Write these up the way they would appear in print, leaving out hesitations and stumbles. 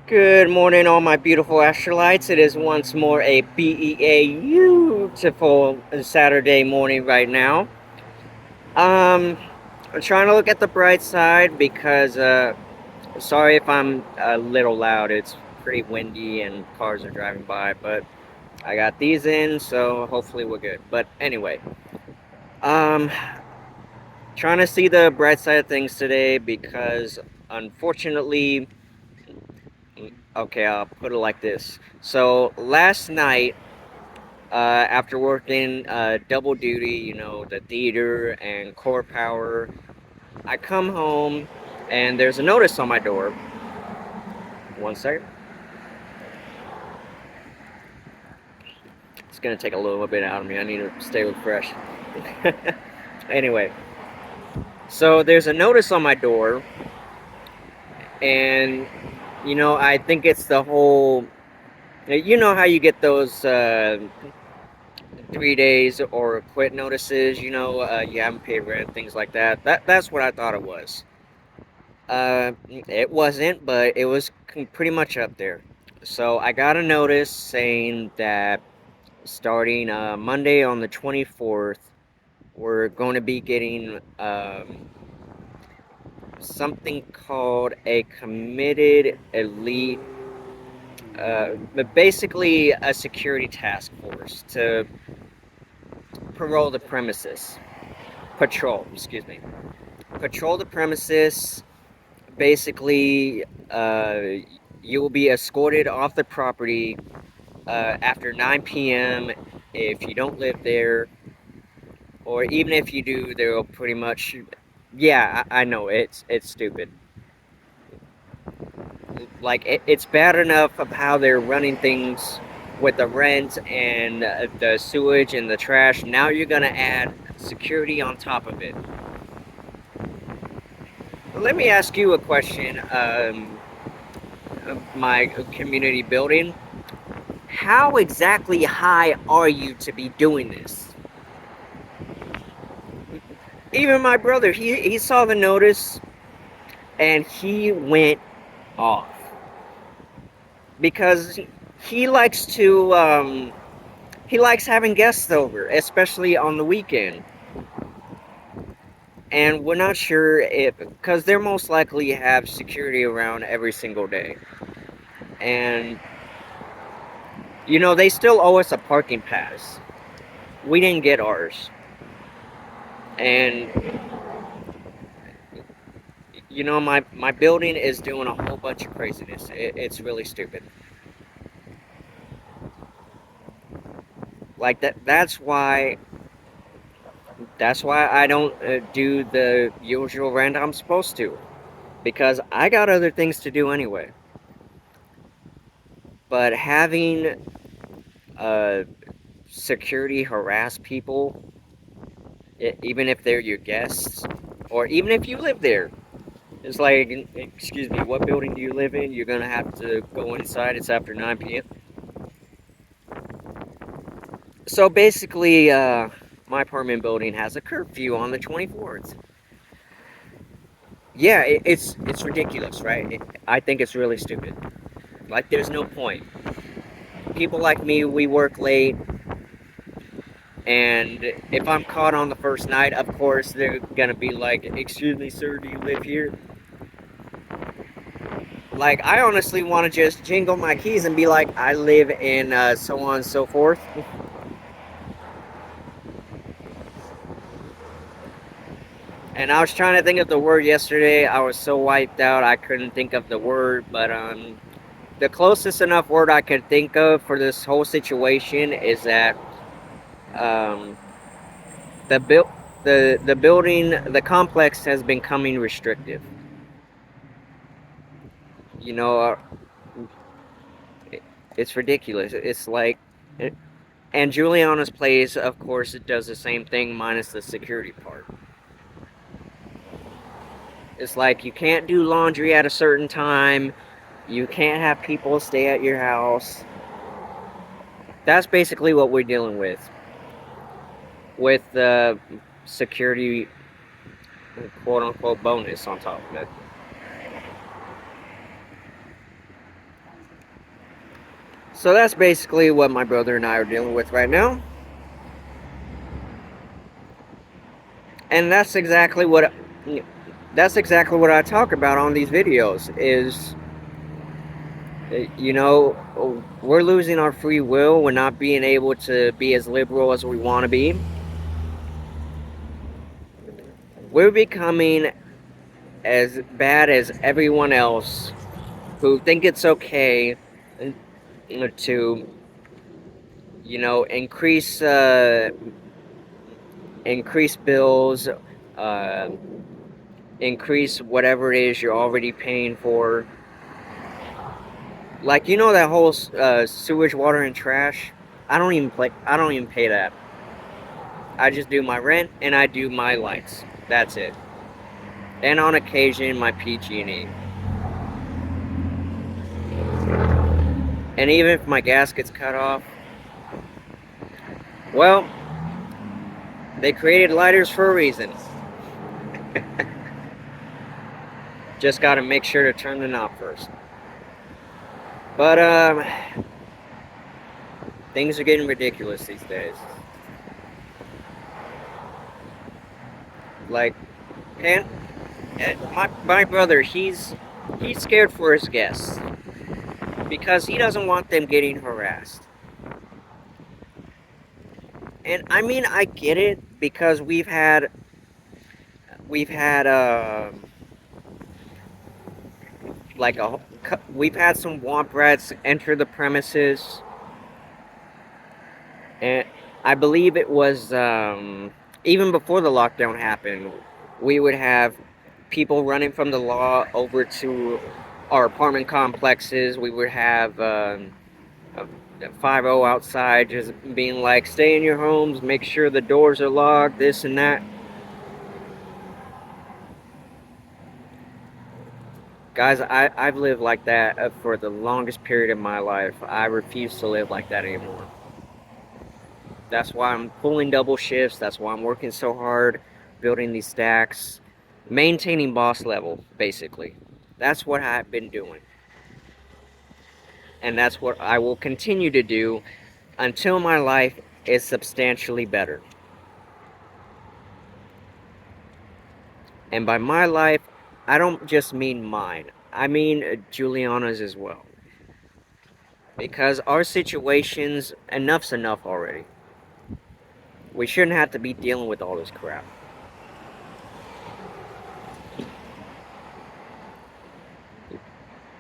Good morning, all my beautiful Astralites. It is once more a beautiful Saturday morning right now. Um, I'm trying to look at the bright side because, sorry if I'm a little loud. It's pretty windy and cars are driving by, but I got these in, so hopefully we're good. But anyway, um, trying to see the bright side of things today because, unfortunately, okay, I'll put it like this. So last night, after working double duty, the theater and core power, I come home and there's a notice on my door. One second. It's gonna take a little bit out of me. I need to stay refreshed. Anyway, so there's a notice on my door, and I think it's the whole. You know how you get those 3 days or quit notices. You haven't paid rent, things like that. That's what I thought it was. It wasn't, but it was pretty much up there. So I got a notice saying that starting Monday on the 24th, we're going to be getting something called a committed elite, but basically a security task force to parole the premises. Excuse me. Patrol the premises. Basically, you will be escorted off the property after 9 p.m. if you don't live there, or even if you do, they'll pretty much. Yeah, I know it's stupid. Like it's bad enough of how they're running things with the rent and the sewage and the trash. Now you're gonna add security on top of it. Let me ask you a question. My community building. How exactly high are you to be doing this? Even my brother, he saw the notice and he went off because he likes to he likes having guests over, especially on the weekend. And we're not sure if because they're most likely have security around every single day. And they still owe us a parking pass. We didn't get ours. And my building is doing a whole bunch of craziness. It's really stupid. Like that's why I don't do the usual rent I'm supposed to, because I got other things to do anyway. But having uh security harass people, even if they're your guests or even if you live there, it's like, excuse me, what building do you live in? You're gonna have to go inside. It's after 9 p.m. So basically, my apartment building has a curfew on the 24th. Yeah, it's ridiculous, right? I think it's really stupid. Like, there's no point. People like me, we work late, and if I'm caught on the first night, of course they're gonna be like, "Excuse me, sir, do you live here?" Like, I honestly want to just jingle my keys and be like, "I live in so on and so forth." And I was trying to think of the word yesterday. I was so wiped out I couldn't think of the word, but the closest enough word I could think of for this whole situation is that um, the build the building, the complex has been becoming restrictive. You know, it's ridiculous. It's like, and Juliana's place, of course, it does the same thing minus the security part. It's like you can't do laundry at a certain time. You can't have people stay at your house. That's basically what we're dealing with the security, quote unquote, bonus on top of it. So that's basically what my brother and I are dealing with right now. And that's exactly what I talk about on these videos is you know, we're losing our free will. We're not being able to be as liberal as we want to be. We're becoming as bad as everyone else who think it's okay to, increase bills, uh, increase whatever it is you're already paying for. Like that whole sewage, water, and trash. I don't even pay that. I just do my rent and I do my lights. That's it. And on occasion my PG&E. And even if my gas gets cut off, well, they created lighters for a reason. Just got to make sure to turn the knob first. But things are getting ridiculous these days. Like, and my brother, he's scared for his guests because he doesn't want them getting harassed. And I mean, I get it because we've had like we've had some womp rats enter the premises, and I believe it was even before the lockdown happened, we would have people running from the law over to our apartment complexes. We would have 50 outside just being like, stay in your homes, make sure the doors are locked, this and that. Guys, I've lived like that for the longest period of my life. I refuse to live like that anymore. That's why I'm pulling double shifts. That's why I'm working so hard, building these stacks, maintaining boss level, basically. That's what I've been doing. And that's what I will continue to do until my life is substantially better. And by my life, I don't just mean mine. I mean Juliana's as well. Because our situations, enough's enough already. We shouldn't have to be dealing with all this crap.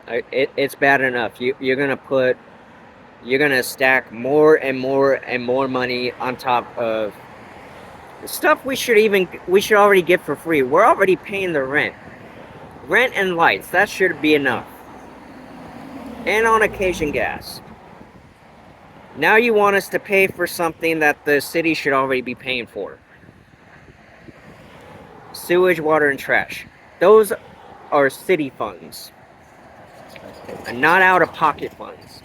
It's bad enough. You're gonna stack more and more and more money on top of stuff we should already get for free. We're already paying the rent and lights. That should be enough. And on occasion gas. Now you want us to pay for something that the city should already be paying for. Sewage, water, and trash. Those are city funds, and not out-of-pocket funds.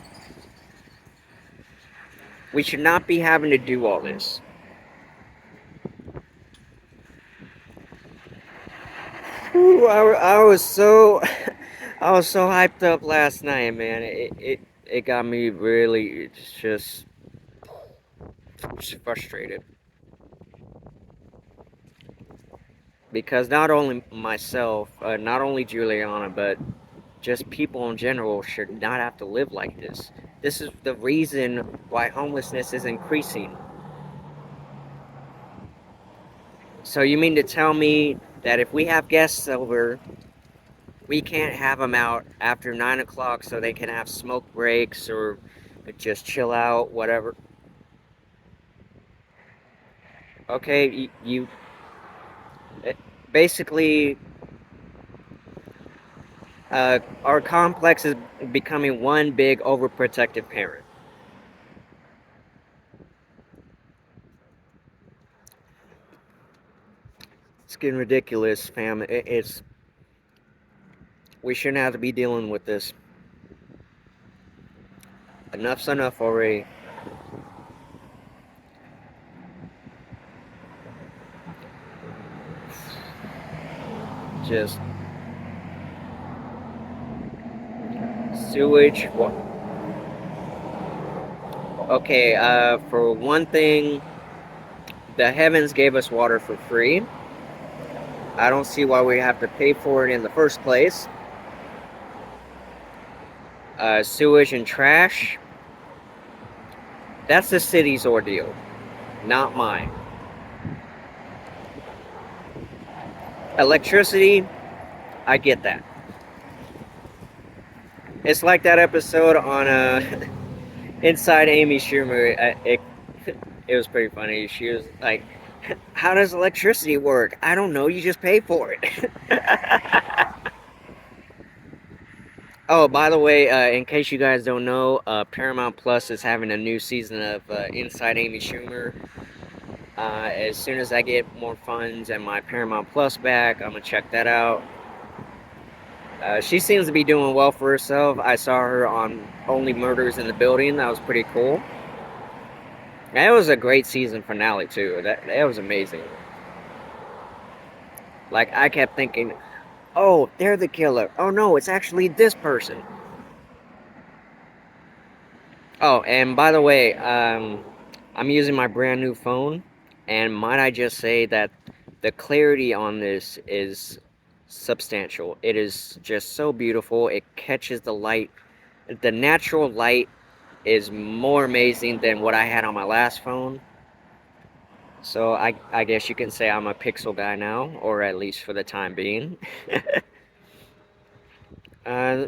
We should not be having to do all this. Ooh, I was so I was so hyped up last night, man. It got me really just frustrated because not only myself, not only Juliana, but just people in general should not have to live like this. This is the reason why homelessness is increasing. So you mean to tell me that if we have guests over, we can't have them out after 9 o'clock so they can have smoke breaks or just chill out, whatever? Okay, you basically, our complex is becoming one big overprotective parent. It's getting ridiculous, fam. It's we shouldn't have to be dealing with this. Enough's enough already. Just sewage, Okay, for one thing, the heavens gave us water for free. I don't see why we have to pay for it in the first place. Sewage and trash, that's the city's ordeal, not mine. Electricity, I get that. It's like that episode on Inside Amy Schumer. It was pretty funny. She was like, "How does electricity work? I don't know. You just pay for it." Oh, by the way, in case you guys don't know, Paramount Plus is having a new season of Inside Amy Schumer. As soon as I get more funds and my Paramount Plus back, I'm gonna check that out. She seems to be doing well for herself. I saw her on Only Murders in the Building. That was pretty cool. That was a great season finale too. That was amazing. Like I kept thinking, oh, they're the killer. Oh no, it's actually this person. Oh, and by the way, I'm using my brand new phone, and might I just say that the clarity on this is substantial. It is just so beautiful. It catches the light. The natural light is more amazing than what I had on my last phone. So I guess you can say I'm a pixel guy now, or at least for the time being. uh,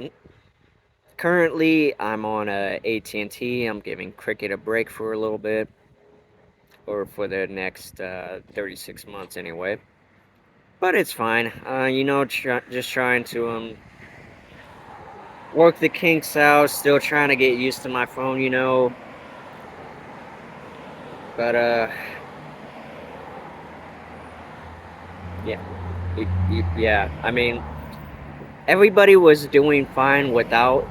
Currently, I'm on AT&T. I'm giving Cricket a break for a little bit, or for the next 36 months anyway. But it's fine. Just trying to work the kinks out. Still trying to get used to my phone, But yeah, yeah. I mean, everybody was doing fine without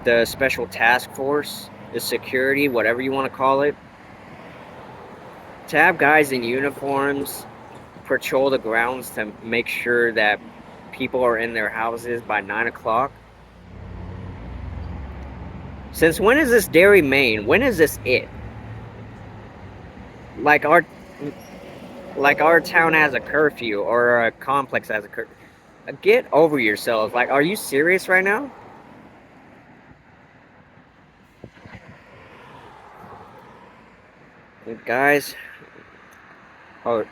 the special task force, the security, whatever you want to call it. To have guys in uniforms patrol the grounds to make sure that people are in their houses by 9 o'clock. Since when is this Derry, Maine? When is this it? Like our like our town has a curfew or a complex has a curfew. Get over yourselves. Like, are you serious right now? Guys, oh,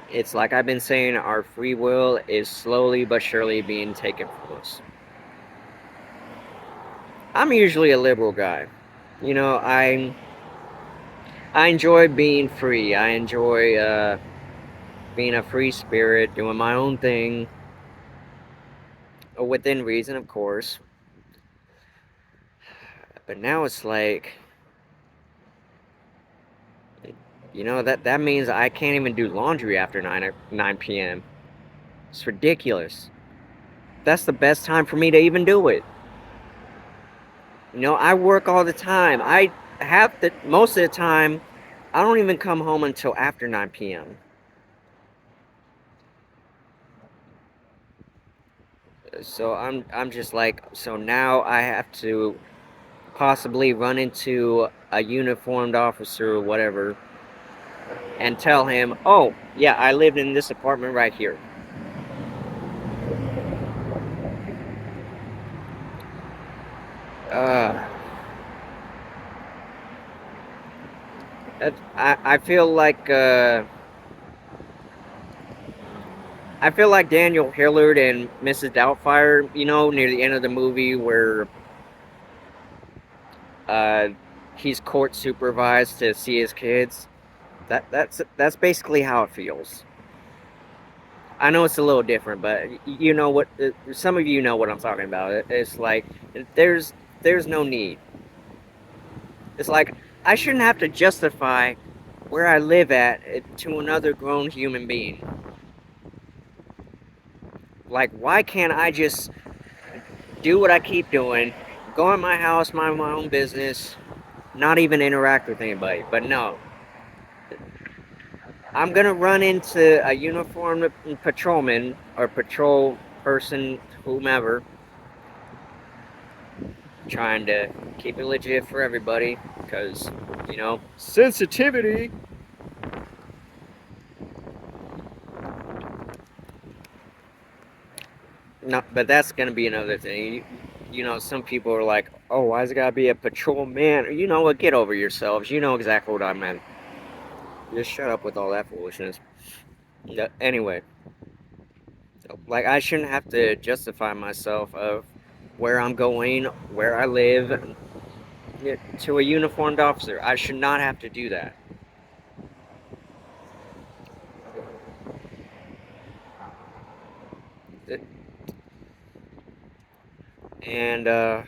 it's like I've been saying, our free will is slowly but surely being taken from us. I'm usually a liberal guy. You know, I enjoy being free. I enjoy being a free spirit, doing my own thing, within reason, of course. But now it's like, that means I can't even do laundry after 9 p.m. It's ridiculous. That's the best time for me to even do it. I work all the time. I have the most of the time. I don't even come home until after 9 p.m. So I'm just like, so now I have to possibly run into a uniformed officer or whatever and tell him, oh yeah, I lived in this apartment right here. Uh, I feel like Daniel Hillard and Mrs. Doubtfire, near the end of the movie where uh, he's court supervised to see his kids. That's basically how it feels. I know it's a little different, but you know what? Some of you know what I'm talking about. It's like there's there's no need. It's like I shouldn't have to justify where I live at to another grown human being. Like, why can't I just do what I keep doing, go in my house, mind my own business, not even interact with anybody? But no, I'm gonna run into a uniformed patrolman or patrol person, whomever, trying to keep it legit for everybody because, sensitivity. No, but that's gonna be another thing. Some people are like, "Oh, why's it gotta be a patrolman?" You know what? Get over yourselves. You know exactly what I meant. Just shut up with all that foolishness. Anyway, like I shouldn't have to justify myself of where I'm going, where I live, to a uniformed officer. I should not have to do that. And oh,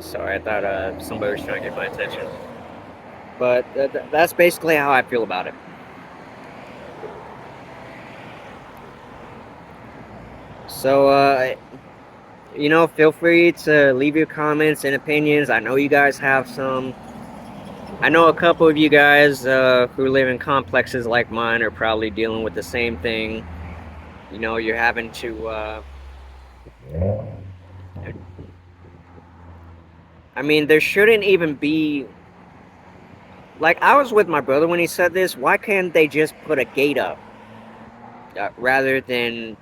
sorry, I thought somebody was trying to get my attention. But that's basically how I feel about it. So, feel free to leave your comments and opinions. I know you guys have some. I know a couple of you guys who live in complexes like mine are probably dealing with the same thing. You're having to. I mean, there shouldn't even be. Like, I was with my brother when he said this. Why can't they just put a gate up rather than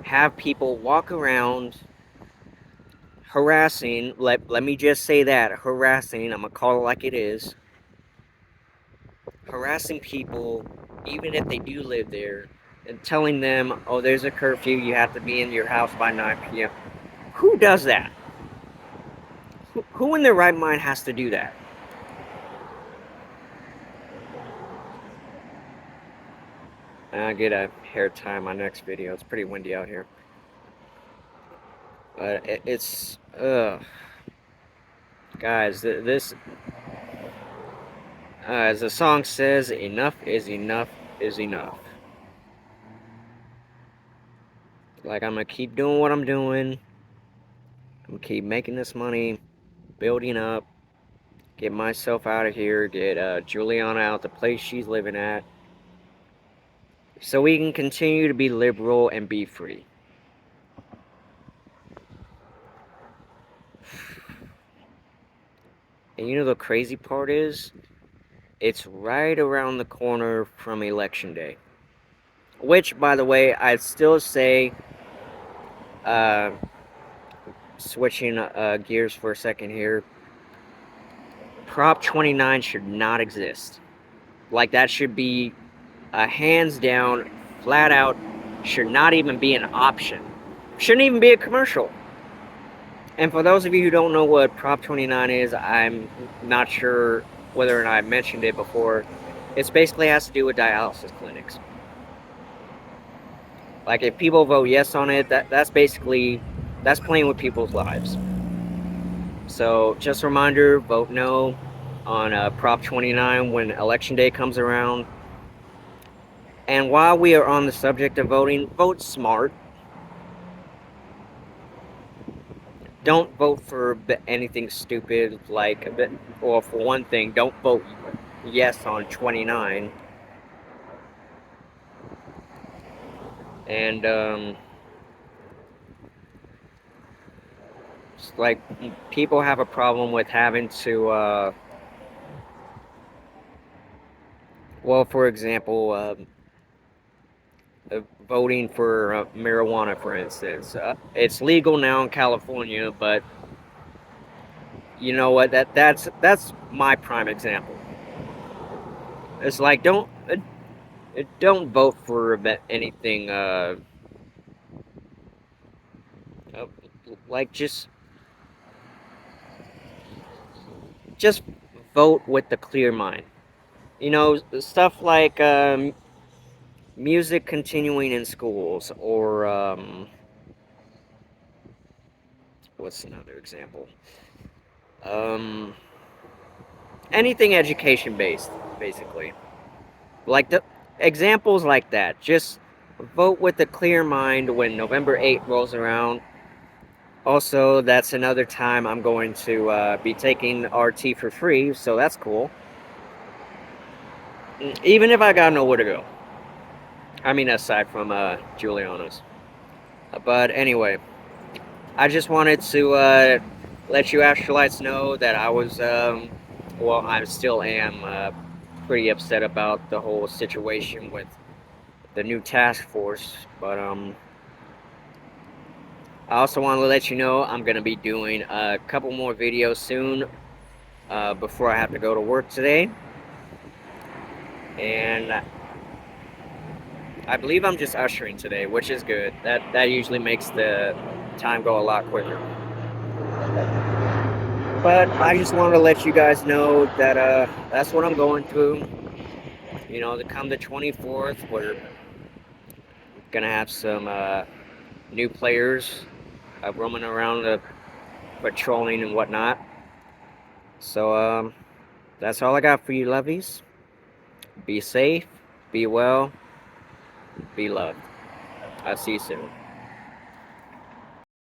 have people walk around harassing? Let me just say that harassing. I'm gonna call it like it is. Harassing people, even if they do live there, and telling them, "Oh, there's a curfew. You have to be in your house by 9 p.m." Who does that? Who in their right mind has to do that? I get a hair tie in my next video. It's pretty windy out here. But it's guys, this as the song says, enough is enough is enough. Like, I'm gonna keep doing what I'm doing. I'm gonna keep making this money, building up, get myself out of here, get Juliana out the place she's living at, so we can continue to be liberal and be free. And the crazy part is, it's right around the corner from Election Day. Which, by the way, I'd still say, uh, switching gears for a second here, Prop 29 should not exist. Like, that should be a hands down, flat out, should not even be an option. Shouldn't even be a commercial. And for those of you who don't know what Prop 29 is, I'm not sure whether or not I mentioned it before. It basically has to do with dialysis clinics. Like, if people vote yes on it, that's playing with people's lives. So just a reminder, vote no on Prop 29 when Election Day comes around. And while we are on the subject of voting, vote smart. Don't vote for anything stupid like, or for one thing, don't vote yes on 29. And like, people have a problem with having to well, for example, voting for marijuana, for instance. It's legal now in California, but you know what? That's my prime example. It's like, don't vote for anything. Uh, like, just vote with the clear mind. Stuff like music continuing in schools, or what's another example? Um, Anything education based, basically. Like, the examples like that. Just vote with a clear mind when November 8th rolls around. Also, that's another time I'm going to be taking RT for free, so that's cool. Even if I got nowhere to go. I mean, aside from Juliana's. But anyway, I just wanted to let you Astralites know that well, I still am pretty upset about the whole situation with the new task force. But I also want to let you know I'm gonna be doing a couple more videos soon before I have to go to work today, and I believe I'm just ushering today, which is good. That usually makes the time go a lot quicker. But I just wanted to let you guys know that that's what I'm going through. You know, to come the 24th, we're gonna have some new players roaming around, patrolling and whatnot. So that's all I got for you, lovies. Be safe, be well, be loved. I'll see you soon.